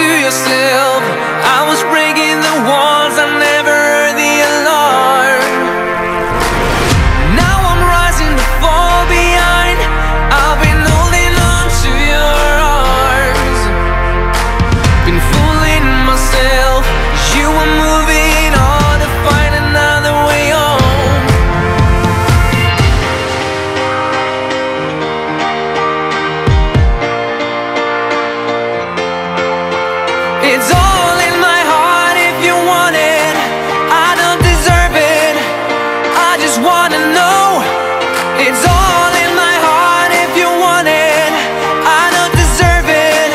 to yourself. I was breaking the walls, I never heard the alarm. Now I'm rising to fall behind. I've been holding on to your arms, been fooling myself. You were moving on to find another way home. It's all in my heart if you want it. I don't deserve it, I just wanna know. It's all in my heart if you want it. I don't deserve it,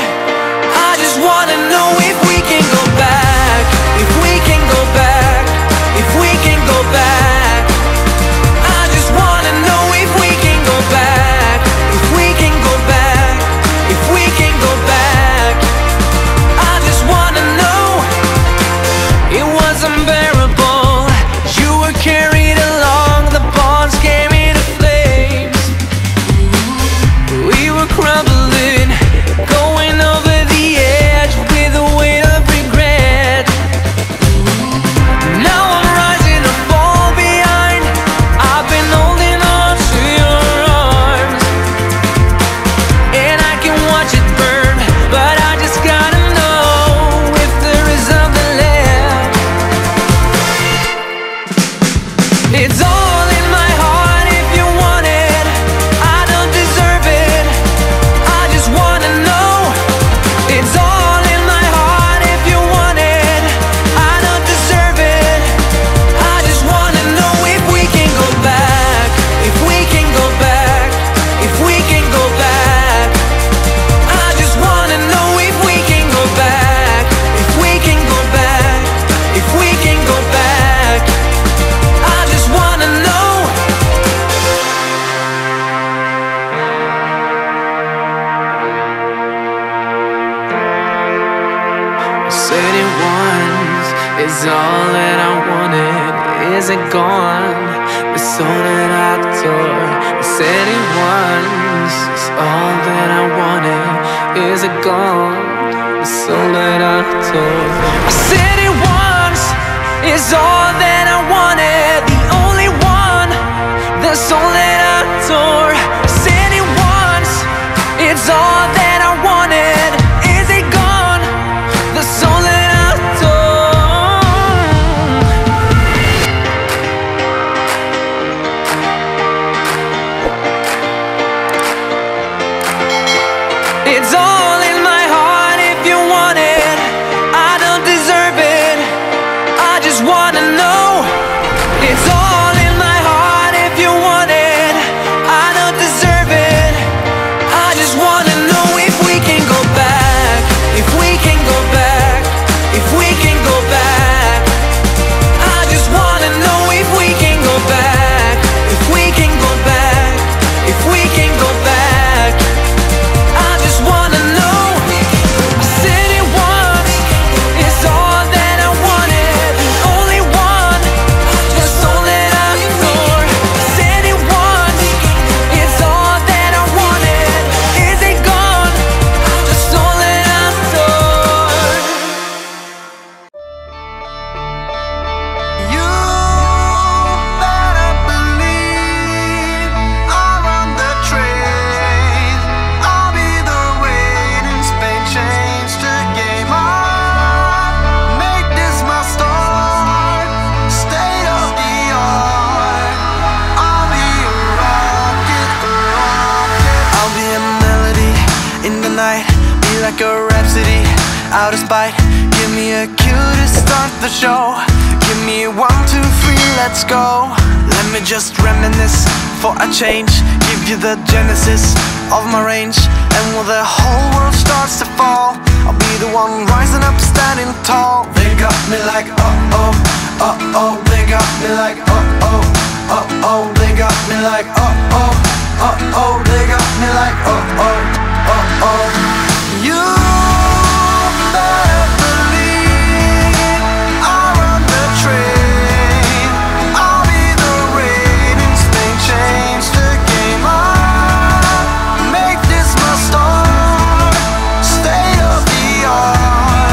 I just wanna know if we can go back. If we can go back, if we can go back. I just wanna know if we can go back. If we can go back, if we can go back. I just wanna know. It was unbearable, you were carried along, the bonds came into flames. We were crumbling, going over the edge with the weight of regret. Now I'm rising to fall behind. I've been holding on to your arms, and I can watch it burn, but I just gotta know if there is something left. It's all in my heart if you want it. I don't deserve it, I just wanna know. It's all in my heart if you want it. I don't deserve it, I just wanna know if we can go back. If we can go back, if we can go back. I just wanna know if we can go back. If we can go back, if we can go back. I just wanna know. I said it once, it's all that I wanted. Is it gone? The soul that I tore. I said it once, it's all that I wanted. Is it gone? The soul that I tore. I said it once, it's all that I wanted. The only one, the soul that I tore. I said it once, it's all that I wanted. Is it gone? The soul that I tore. It's all in my heart if you want it. I don't deserve it, I just wanna know. It's all in my heart if you want it. I don't deserve it, I just wanna know if we can go back. If we can go back, if we can go back. I just wanna know if we can go back. If we can go back, if we can go back. I just wanna know. I said it once, it's all that I wanted. The only one, the soul that I tore. I said it once, it's all that I wanted. Is it gone? The soul that I tore. You better believe I'll run the train. I'll be the rain in Spain, change the game up. Make this my start, state of the art. I'll be a rocket, a rocket. I'll be a melody in the night, be like a rhapsody out of spite. Give me a cue to start the show. Give me 1, 2, 3, let's go. Let me just reminisce for a change. Give you the genesis of my range. And when the whole world starts to fall, I'll be the one rising up, standing tall. They got me like oh, oh, oh. They got me like oh, oh, oh, oh. They got me like oh, oh, oh, oh. They got me like oh, oh, oh, oh. You better believe I'll run the train. I'll be the rain in Spain, change the game up. Make this my start, state of the art.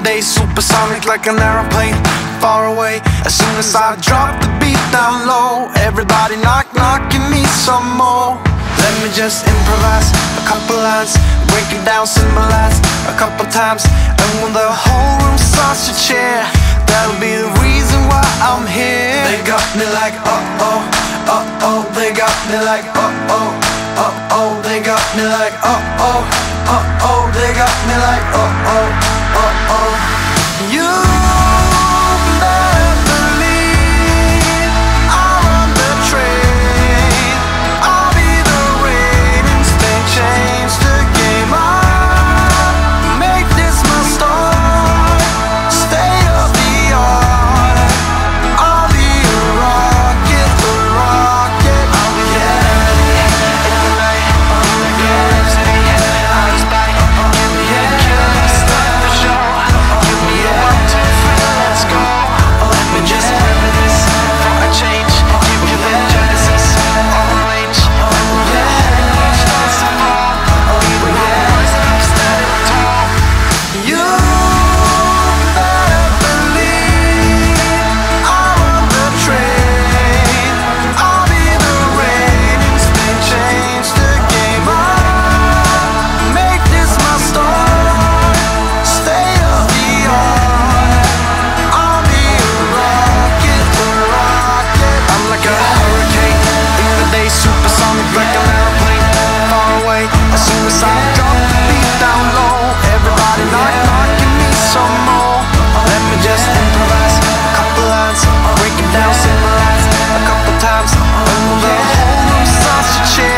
Nowadays supersonic like an aeroplane, far away. As soon as I drop the beat down low, everybody knock, give me some more. Let me just improvise a couple lines, break it down, symbolize a couple times. And when the whole room starts to cheer, that'll be the reason why I'm here. They got me like uh-oh, uh-oh. They got me like uh-oh, uh-oh. They got me like uh-oh, uh-oh. They got me like uh-oh.